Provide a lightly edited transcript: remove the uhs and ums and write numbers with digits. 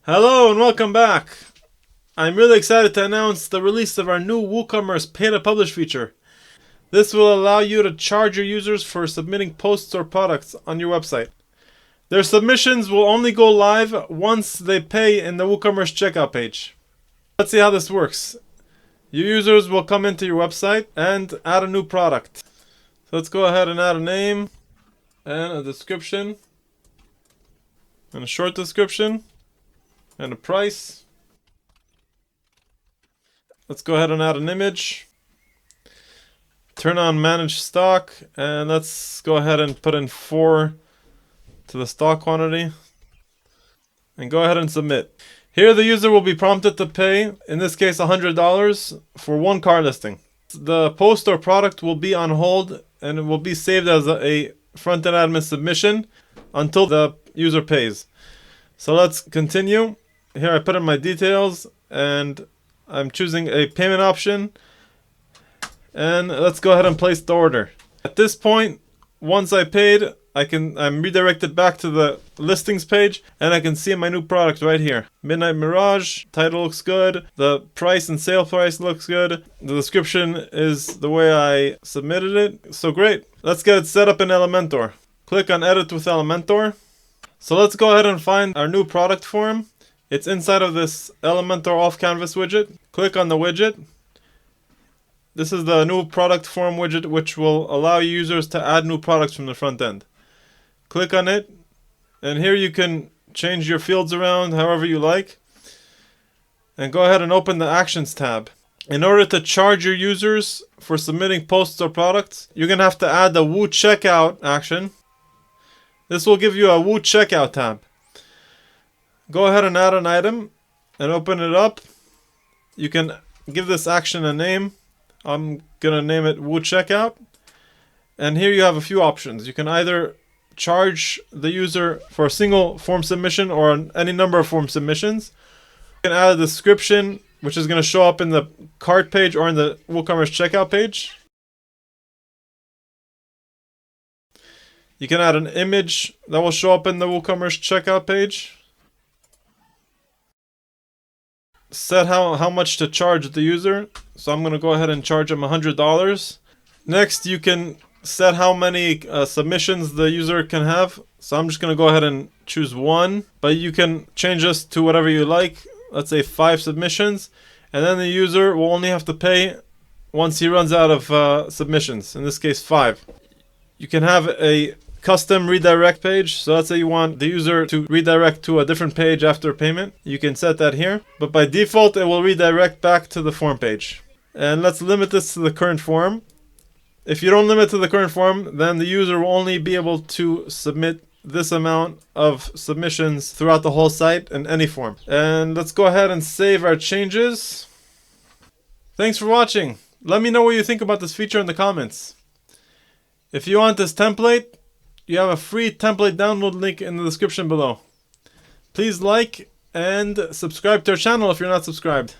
Hello and welcome back. I'm really excited to announce the release of our new WooCommerce Pay to Publish feature. This will allow you to charge your users for submitting posts or products on your website. Their submissions will only go live once they pay in the WooCommerce checkout page. Let's see how this works. Your users will come into your website and add a new product. So let's go ahead and add a name and a description and a short description and a price. Let's go ahead and add an image. Turn on manage stock, and let's go ahead and put in 4 to the stock quantity and go ahead and submit. Here the user will be prompted to pay, in this case $100, for one car listing. The post or product will be on hold and it will be saved as a Frontend Admin submission until the user pays. So let's continue. Here I put in my details and I'm choosing a payment option, and let's go ahead and place the order. At this point, once I paid, I'm redirected back to the listings page and I can see my new product right here. Midnight Mirage, title looks good, the price and sale price looks good, the description is the way I submitted it, so great. Let's get it set up in Elementor. Click on Edit with Elementor. So let's go ahead and find our new product form. It's inside of this Elementor off canvas widget. Click on the widget. This is the new product form widget, which will allow users to add new products from the front end. Click on it, and here you can change your fields around however you like. And go ahead and open the Actions tab. In order to charge your users for submitting posts or products, you're going to have to add the Woo Checkout action. This will give you a Woo Checkout tab. Go ahead and add an item and open it up. You can give this action a name. I'm going to name it Woo Checkout. And here you have a few options. You can either charge the user for a single form submission or any number of form submissions. You can add a description, which is going to show up in the cart page or in the WooCommerce checkout page. You can add an image that will show up in the WooCommerce checkout page. Set how much to charge the user. So I'm going to go ahead and charge them $100. Next, you can set how many submissions the user can have. So I'm just going to go ahead and choose 1, but you can change this to whatever you like. Let's say 5 submissions, and then the user will only have to pay once he runs out of submissions, in this case 5. You can have a custom redirect page. So let's say you want the user to redirect to a different page after payment. You can set that here, but by default it will redirect back to the form page. And let's limit this to the current form. If you don't limit to the current form, then the user will only be able to submit this amount of submissions throughout the whole site in any form. And let's go ahead and save our changes. Thanks for watching. Let me know what you think about this feature in the comments. If you want this template, you have a free template download link in the description below. Please like and subscribe to our channel if you're not subscribed.